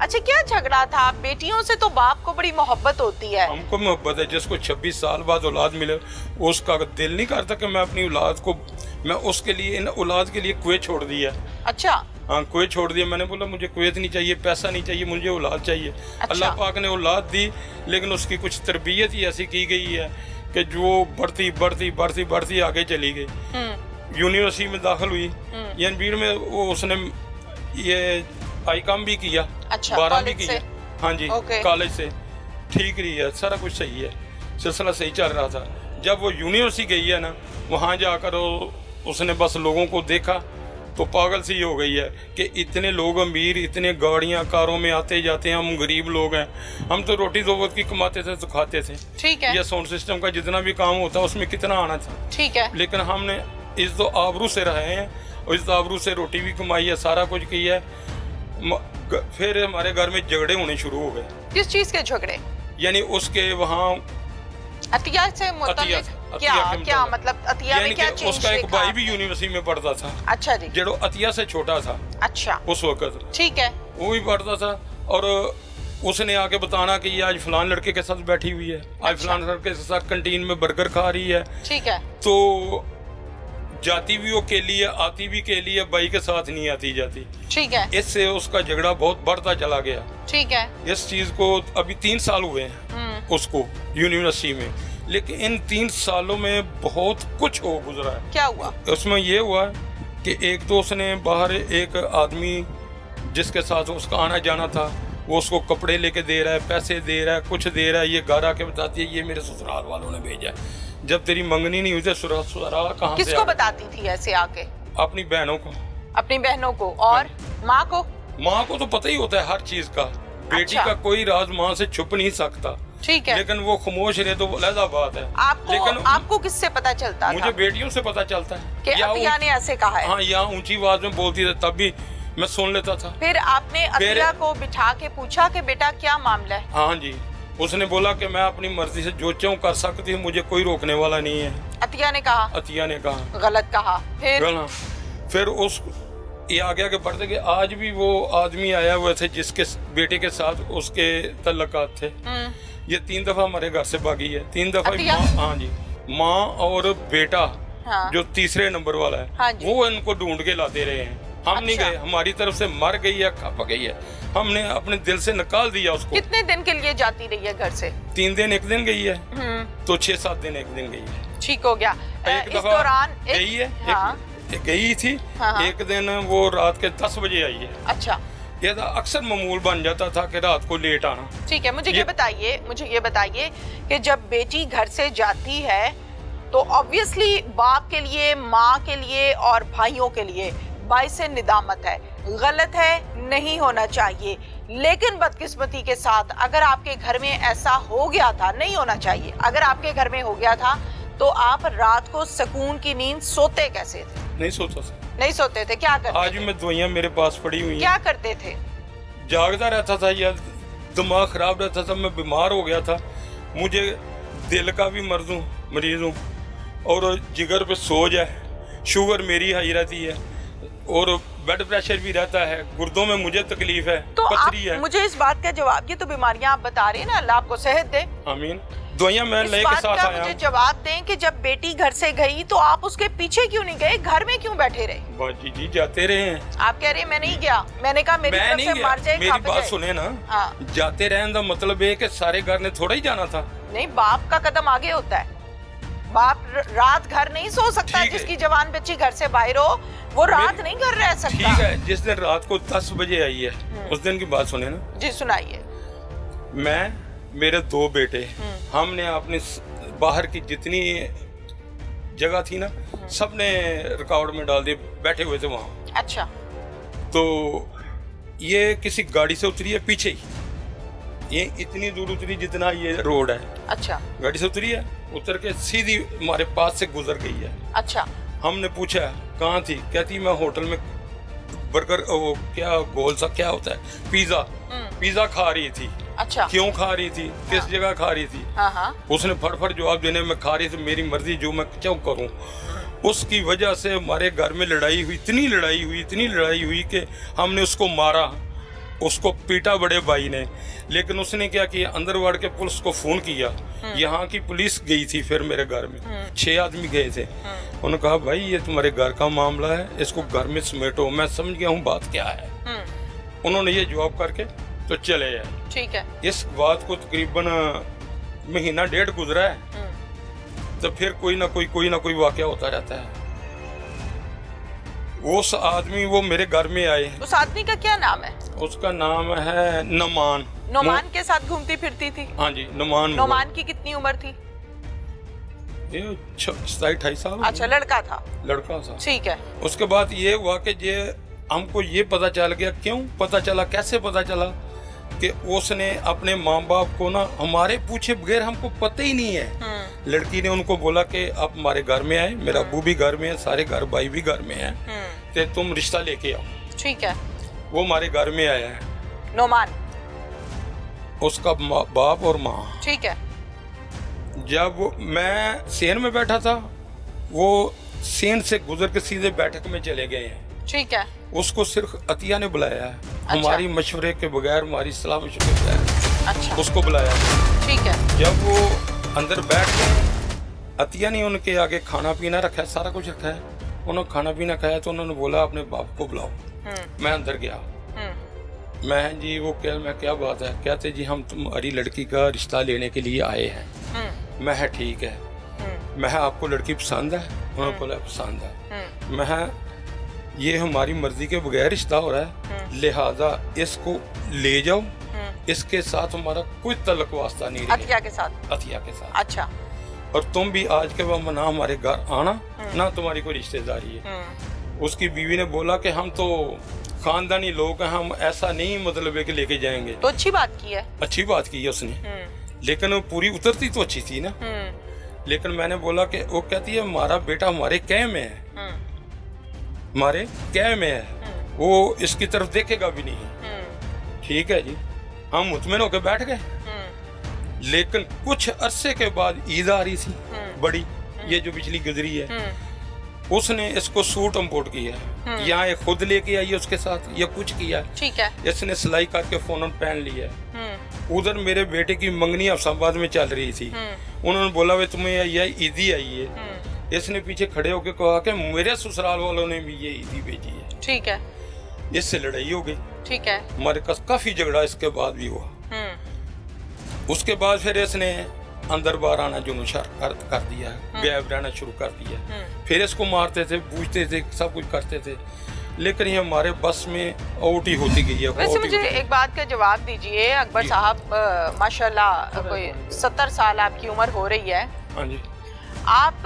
अच्छा, क्या झगड़ा था? बेटियों से तो बाप को बड़ी मोहब्बत होती है। हमको मोहब्बत है, जिसको 26 साल बाद औलाद मिले उसका दिल नहीं करता कि मैं अपनी औलाद को, मैं उसके लिए, इन औलाद के लिए कुएत छोड़ दिया। अच्छा। हाँ, कुएत छोड़ दिया। मैंने बोला मुझे कुएत नहीं चाहिए, पैसा नहीं चाहिए, मुझे औलाद चाहिए। अच्छा। अल्लाह पाक ने औलाद दी, लेकिन उसकी कुछ तरबियत ही ऐसी की गई है कि जो बढ़ती बढ़ती बढ़ती बढ़ती आगे चली गई। यूनिवर्सिटी में दाखिल हुई, एनबीड में वो उसने ये आईकॉम भी किया। अच्छा, 12 भी किया। हाँ जी, कॉलेज से ठीक रही है, सारा कुछ सही है, सिलसिला सही चल रहा था। जब वो यूनिवर्सिटी गई है ना, वहाँ जाकर उसने बस लोगों को देखा तो पागल सी हो गई है कि इतने लोग अमीर, इतने गाड़ियाँ कारों में आते जाते हैं, हम गरीब लोग हैं, हम तो रोटी दो वक्त की कमाते थे तो खाते थे। ठीक है। या साउंड सिस्टम का जितना भी काम होता है उसमें कितना आना था। ठीक है। लेकिन हमने इस दो आबरू से रहे हैं और इस आबरू से रोटी भी कमाई है, सारा कुछ किया है। फिर हमारे घर में झगड़े होने शुरू हो गए। किस चीज के झगड़े? यानी उसके वहाँ अतिया से मुताबिक क्या मतलब अतिया में क्या चेंज? उसका एक भाई भी यूनिवर्सिटी में पढ़ता था। अच्छा जी। जो अतिया से छोटा था। अच्छा। उस वक्त ठीक है, वो भी पढ़ता था और उसने आके बताना कि ये आज फलान लड़के के साथ बैठी हुई है, आज फलान लड़के के साथ कैंटीन में बर्गर खा रही है। ठीक है। तो जाती भी वो केली है, आती भी केली है, भाई के साथ नहीं आती जाती। ठीक है। इससे उसका झगड़ा बहुत बढ़ता चला गया। ठीक है। इस चीज को अभी 3 साल हुए हैं उसको यूनिवर्सिटी में, लेकिन इन 3 सालों में बहुत कुछ हो गुजरा है। क्या हुआ? उसमें ये हुआ कि एक तो उसने बाहर एक आदमी जिसके साथ उसका आना जाना था, वो उसको कपड़े लेके दे रहा है, पैसे दे रहा है, कुछ दे रहा है। ये घर आके बताती है ये मेरे ससुराल वालों ने भेजा है। जब तेरी मंगनी नहीं हुई तो ससुराल कहाँ से? किसको बताती थी ऐसे आके? अपनी बहनों को। अपनी बहनों को? और माँ को? माँ को तो पता ही होता है हर चीज का। बेटी का कोई राज माँ से छुप नहीं सकता। ठीक है। लेकिन वो खामोश रहे तो अलग बात है। आपको किससे पता चलता था? मुझे बेटियों से पता चलता है कि अतिया ने ऐसे कहा है। हाँ, यहाँ ऊंची आवाज में बोलती थी तब भी मैं सुन लेता था। फिर आपने अतिया को बिठा के पूछा कि बेटा क्या मामला है? हाँ जी, उसने बोला कि मैं अपनी मर्जी से जो चाहूँ कर सकती हूँ, मुझे कोई रोकने वाला नहीं है। अतिया ने कहा? अतिया ने कहा। गलत कहा? फिर उस ये आगे आगे बढ़ते कि आज भी वो आदमी आया हुए थे जिसके बेटे के साथ उसके तल्लुकात थे। ये 3 दफा हमारे घर से भागी है। 3 दफा। हाँ जी, माँ और बेटा। हाँ। जो तीसरे नंबर वाला है। हाँ, वो इनको ढूंढ के लाते रहे हैं। हम नहीं गए, हमारी तरफ से मर गई है, खप गई है, हमने अपने दिल से निकाल दिया उसको। कितने दिन के लिए जाती रही है घर से? 3 दिन 1 दिन गई है, तो 6-7 दिन 1 दिन गई है। ठीक हो गया। एक दफा गई है। हाँ। गई थी। हाँ। एक दिन वो रात के 10 बजे आई है। अच्छा। ये अक्सर मामूल बन जाता था कि रात को लेट आना। ठीक है, मुझे ये बताइए कि जब बेटी घर से जाती है तो ऑब्वियसली बाप के लिए, माँ के लिए और भाइयों के लिए बाइसे निदामत है, गलत है, नहीं होना चाहिए। लेकिन बदकिस्मती के साथ अगर आपके घर में ऐसा हो गया था, नहीं होना चाहिए, अगर आपके घर में हो गया था तो आप रात को सुकून की नींद सोते कैसे थे? नहीं सोता था। नहीं सोते थे? क्या करते? आज भी मैं दवाइयाँ मेरे पास पड़ी हुई हैं। क्या करते थे? जागता रहता था या दिमाग खराब रहता था, मैं बीमार हो गया था, मुझे दिल का भी मरीज हूँ और जिगर पे सोज है, शुगर मेरी हाई रहती है और ब्लड प्रेशर भी रहता है, गुर्दों में मुझे तकलीफ है, तो पथरी है। मुझे इस बात का जवाब, ये तो बीमारियां आप बता रहे हैं ना, अल्लाह आपको सेहत दे। आमीन। दवाइयां मैं लेके साथ आया। मुझे जवाब दें कि जब बेटी घर से गई तो आप उसके पीछे क्यों नहीं गए, घर में क्यों बैठे रहे? बाजी जी जाते रहे हैं। आप कह रहे हैं मैं नहीं गया, मैंने कहा मेरी तरफ से मर जाए, मेरी बात सुने ना। हाँ। जाते रहने का मतलब है कि सारे घर ने थोड़ा ही जाना था। नहीं, बाप का कदम आगे होता है। बाप रात घर नहीं सो सकता, जिसकी जवान बच्ची घर से बाहर हो वो रात नहीं घर रह सकता। ठीक है, जिस दिन रात को 10 बजे आई है उस दिन की बात सुने ना जी। सुनाइए। मैं, मेरे 2 बेटे, हमने अपने बाहर की जितनी जगह थी ना सबने रिकॉर्ड में डाल दिए, बैठे हुए थे वहाँ। अच्छा। तो ये किसी गाड़ी से उतरी है पीछे ही, ये इतनी दूर उतरी जितना ये रोड है। अच्छा। गाड़ी से उतरी है, उतर के सीधी हमारे पास से गुजर गई है। अच्छा। हमने पूछा कहाँ थी, कहती मैं होटल में बर्गर, वो क्या गोल सा क्या होता है, पिज्जा खा रही थी। अच्छा। क्यों खा रही थी? हाँ। किस जगह खा रही थी? हाँ। उसने फटफट जवाब देने में, खा रही थी, मेरी मर्जी, जो मैं क्यों करूं। उसकी वजह से हमारे घर में लड़ाई हुई, इतनी लड़ाई हुई कि हमने उसको मारा उसको पीटा बड़े भाई ने, लेकिन उसने क्या किया, अंदर वाड़ के पुलिस को फोन किया। यहाँ की पुलिस गई थी फिर मेरे घर में, 6 आदमी गए थे। उन्होंने कहा भाई ये तुम्हारे घर का मामला है, इसको घर में समेटो। मैं समझ गया हूँ बात क्या है। उन्होंने ये जवाब करके तो चले गए। ठीक है। इस बात को तकरीबन महीना 1.5 गुजरा है, तो फिर कोई ना कोई वाकया होता रहता है। उस आदमी वो मेरे घर में आए। उस आदमी का क्या नाम है? उसका नाम है नमान। नोमान के साथ घूमती फिरती थी? हाँ जी, नोमान। नोमान की कितनी उम्र थी? ये 27-28 साल। अच्छा, लड़का था? लड़का था। ठीक है। उसके बाद ये हुआ कि ये हमको ये पता चल गया। क्यों पता चला, कैसे पता चला कि उसने अपने माँ बाप को ना हमारे पूछे बगैर, हमको पता ही नहीं है, लड़की ने उनको बोला कि आप हमारे घर में आए, मेरा अब्बू भी घर में है, सारे घर भाई भी घर में है, तो तुम रिश्ता लेके आओ। ठीक है। वो हमारे घर में आया है, नोमान, उसका बाप और माँ। ठीक है। जब मैं सेन में बैठा था, वो सेन से गुजर के सीधे बैठक में चले गए हैं। ठीक है। उसको सिर्फ अतिया ने बुलाया है। अच्छा। हमारी मशवरे के बगैर, हमारी सलाह मशवरे के बगैर। अच्छा। उसको बुलाया। ठीक है। जब वो अंदर बैठ गए, अतिया ने उनके आगे खाना पीना रखा है, सारा कुछ रखा है। उन्होंने खाना पीना खाया तो उन्होंने बोला अपने बाप को बुलाओ। मैं अंदर गया। मैं जी वो क्या बात है? कहते जी हम तुम्हारी लड़की का रिश्ता लेने के लिए आए हैं। मैं ठीक है। मैं आपको लड़की पसंद है? उन्होंने बोला पसंद है। मैं ये हमारी मर्जी के बगैर रिश्ता हो रहा है, लिहाजा इसको ले जाओ, इसके साथ हमारा कोई तल्लुक वास्ता नहीं है। अतिया के साथ? अतिया के साथ। अच्छा। और तुम भी आज के बाद ना हमारे घर आना, ना तुम्हारी कोई रिश्तेदारी है। उसकी बीवी ने बोला कि हम तो खानदानी लोग हैं, हम ऐसा नहीं मतलब है कि लेके जाएंगे। तो अच्छी बात की है। अच्छी बात की है उसने, लेकिन वो पूरी उतरती तो अच्छी थी ना। लेकिन मैंने बोला कि वो कहती है हमारा बेटा हमारे कै में है, हमारे कै में है, वो इसकी तरफ देखेगा भी नहीं। ठीक है जी, हम मुतमिन होकर बैठ गए। लेकिन कुछ अरसे के बाद ईद आ रही थी बड़ी, ये जो पिछली गुजरी है, उसने इसको सूट इम्पोर्ट किया, यहाँ ये खुद लेके आई है उसके साथ, या कुछ किया। ठीक है। इसने सिलाई करके फोन पहन लिया। उधर मेरे बेटे की मंगनी अफसाबाद में चल रही थी। उन्होंने बोला वे तुम्हें यह ईदी आई है। इसने पीछे खड़े होकर कहा कि मेरे ससुराल वालों ने भी ये ईदी भेजी है। ठीक है। इससे लड़ाई हो गई। ठीक है। हमारे पास काफी झगड़ा इसके बाद भी हुआ। उसके बाद फिर इसने अंदर बाहर आना जुनून कर दिया, गायब रहना शुरू कर दिया। फिर इसको मारते थे, पूछते थे, सब कुछ करते थे, लेकिन ये हमारे बस में आउट ही होती गई है। वैसे मुझे एक बात का जवाब दीजिए अकबर साहब, माशाल्लाह कोई 70 साल आपकी उम्र हो रही है। हाँ जी। आप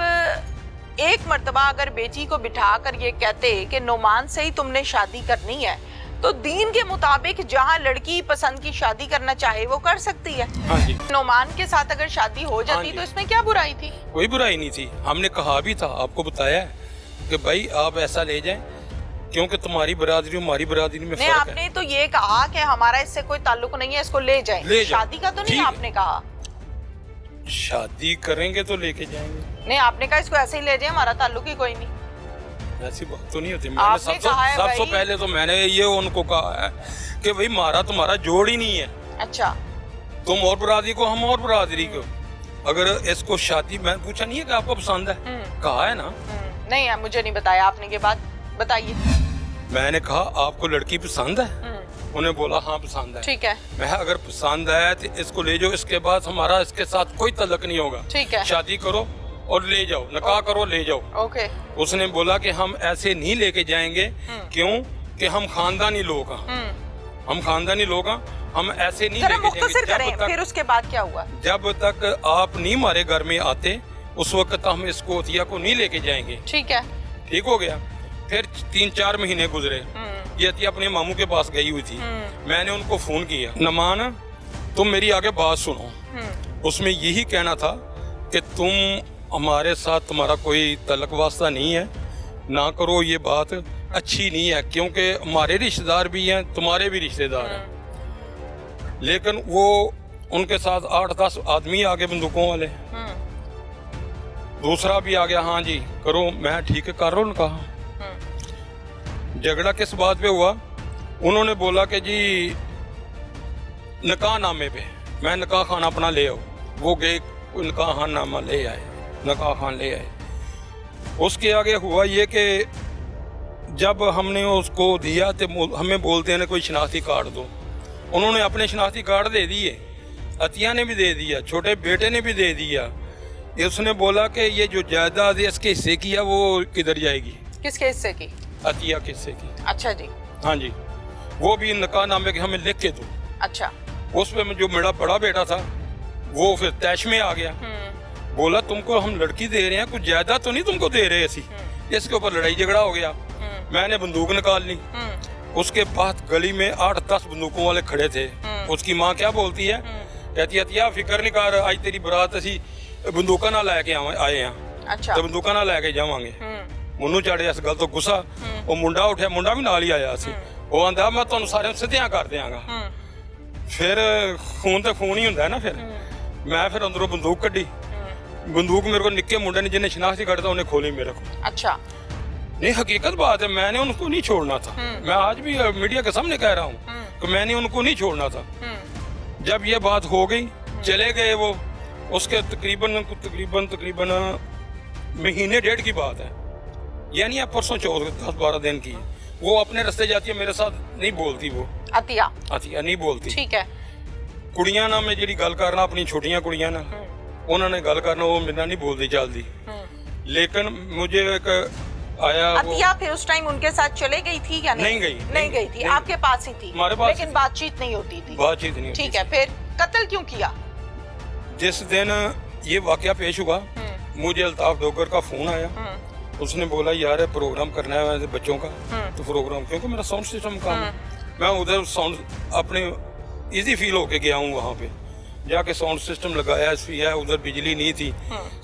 एक मर्तबा अगर बेटी को बिठा कर ये कहते कि नोमान से ही तुमने शादी करनी है, तो दीन के मुताबिक जहाँ लड़की पसंद की शादी करना चाहे वो कर सकती है। हाँ जी। नोमान के साथ अगर शादी हो जाती तो इसमें क्या बुराई थी? कोई बुराई नहीं थी। हमने कहा भी था, आपको बताया कि भाई आप ऐसा ले जाएं, क्योंकि तुम्हारी बरादरी हमारी बरादरी में फर्क है। आपने तो ये कहा कि हमारा इससे कोई ताल्लुक नहीं है, इसको ले जाएं। शादी का तो नहीं आपने कहा? शादी करेंगे तो लेके जाएंगे। नहीं, आपने कहा इसको ऐसे ही ले जाए, हमारा ताल्लुक ही कोई नहीं। ऐसी बात तो नहीं होती। मैंने सबसे पहले तो मैंने ये उनको कहा है कि भाई हमारा तुम्हारा जोड़ ही नहीं है। अच्छा। तुम और बरादरी को, हम और बरादरी को। अगर इसको शादी, मैं पूछा नहीं है कि आपको पसंद है, कहा है ना? नहीं है, मुझे नहीं बताया आपने। के बाद बताइए। मैंने कहा आपको लड़की पसंद है? उन्हें बोला हाँ पसंद है। ठीक है। मैं अगर पसंद है तो इसको ले जाओ, इसके बाद हमारा इसके साथ कोई तल्लुक नहीं होगा। ठीक है। शादी करो और ले जाओ, निकाह करो, ले जाओ। ओके। उसने बोला कि हम ऐसे नहीं लेके जाएंगे, क्यों कि हम खानदानी लोग हैं। हम खानदानी लोग हैं, हम ऐसे नहीं लेके जाएंगे। फिर उसके बाद क्या हुआ? जब तक आप नहीं हमारे घर में आते, उस वक्त हम इसको अतिया को नहीं लेके जाएंगे। ठीक है। ठीक हो गया। फिर 3-4 महीने गुजरे, ये अतिया अपने मामू के पास गई हुई थी। मैंने उनको फोन किया, नमान तुम मेरी आगे बात सुनो। उसमें यही कहना था कि तुम हमारे साथ, तुम्हारा कोई तल्लुक वास्ता नहीं है, ना करो, ये बात अच्छी नहीं है, क्योंकि हमारे रिश्तेदार भी हैं, तुम्हारे भी रिश्तेदार हैं। लेकिन वो उनके साथ 8-10 आदमी आ गए बंदूकों वाले। दूसरा भी आ गया, हाँ जी करो। मैं ठीक है कर रहा हूँ। कहा झगड़ा किस बात पे हुआ? उन्होंने बोला कि जी निकाह नामे पे, मैं निकाह खाना अपना ले आओ, वो गए निकाह खान नामा ले आए, निकाह खान ले आए। उसके आगे हुआ ये कि जब हमने उसको दिया तो हमें बोलते हैं ना कोई शनाख्ती कार्ड दो, उन्होंने अपने शनाख्ती कार्ड दे दिए, अतिया ने भी दे दिया, छोटे बेटे ने भी दे दिया। उसने बोला कि ये जो जायदाद है इसके हिस्से की है वो किधर जाएगी? किसके हिस्से की? अतिया के हिस्से की। अच्छा जी। हाँ जी, वो भी निकाह नामे के हमें लिख के दो। अच्छा। उस पे जो मेरा बड़ा बेटा था वो फिर तैश में आ गया, बोला तुमको हम लड़की दे रहे हैं, कुछ जायदाद तो नहीं तुमको दे रहे ऐसी। इसके ऊपर लड़ाई झगड़ा हो गया, मैंने बंदूक निकाल ली। उसके बाद गली में 8-10 बंदूकों वाले खड़े थे। उसकी माँ क्या बोलती है, कहती है फिक्र नहीं कर, आज तेरी बरात असी बंदूका ना लैके आए हैं। अच्छा। तो बंदूका ना लैके जावांगे। मुन्नू चढ़िया इस गल तो गुस्सा, वो मुंडा उठा, मुंडा भी नाल ही आया सी। वो आंदा मैं तुहानू सारे सिद्धियां कर दियांगा। फिर खून तो खून ही हुंदा है ना। फिर मैं फिर अंदरों बंदूक कड्डी, बंदूक मेरे को निक्के मुंडे ने जिन्हें शनाख्ती कार्ड था उन्हें खोली मेरे को। अच्छा। नहीं, हकीकत बात है, मैंने उनको नहीं छोड़ना था। मैं आज भी मीडिया के सामने कह रहा हूँ कि मैंने उनको नहीं छोड़ना था। जब ये बात हो गई, चले गए वो, उसके तकरीबन महीने डेढ़ की बात है, यानी आप परसों 10-12 दिन की। वो अपने रास्ते जाती है, मेरे साथ नहीं बोलती। वो अतिया नहीं बोलती। ठीक है। कुड़ियां ना मैं जी गल करना, अपनी छोटियां कुड़ियां ना उन्होंने गल करना, वो मेरे नहीं बोलती चलती। लेकिन मुझे एक आया अतिया फिर उस टाइम उनके साथ चले गई थी या नहीं? नहीं गई थी, आपके पास ही थी, लेकिन बातचीत नहीं होती थी। बातचीत नहीं। ठीक है, फिर कत्ल क्यों किया? जिस दिन ये वाकया पेश हुआ, मुझे अल्ताफ डोगर का फोन आया। उसने बोला यार प्रोग्राम करना है वैसे बच्चों का, तो प्रोग्राम, क्योंकि मेरा साउंड सिस्टम काम है, मैं उधर साउंड अपने इजी फील होके गया हूँ। वहाँ पे जाके साउंड सिस्टम लगाया, उधर बिजली नहीं थी।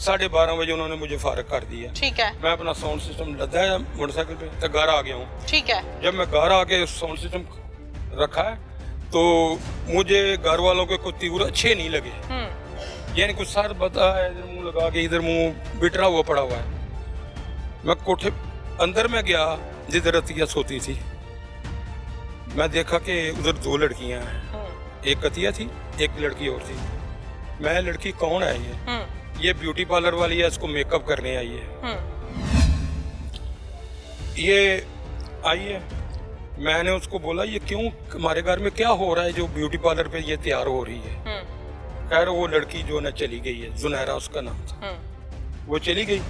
12:30 बजे उन्होंने मुझे फारग कर दिया। ठीक है। मैं अपना साउंड सिस्टम लदा मोटरसाइकिल पे, तो घर आ गया हूँ। ठीक है। जब मैं घर आके साउंड सिस्टम रखा है तो मुझे घर वालों के कुछ तीव्र अच्छे नहीं लगे, यानी कुछ सर बता है, इधर मुंह लगा के इधर मुंह बिटरा हुआ पड़ा हुआ है। मैं कोठे अंदर में गया जिधर अतिया सोती थी, मैं देखा कि उधर 2 लड़कियां हैं, एक अतिया थी, एक लड़की और थी। मैं लड़की कौन है ये ब्यूटी पार्लर वाली है, इसको मेकअप करने आई है। ये आई है, मैंने उसको बोला ये क्यों, हमारे घर में क्या हो रहा है जो ब्यूटी पार्लर पे ये तैयार हो रही है? खैर वो लड़की जो ना चली गई है, जुनैरा उसका नाम था, वो चली गई।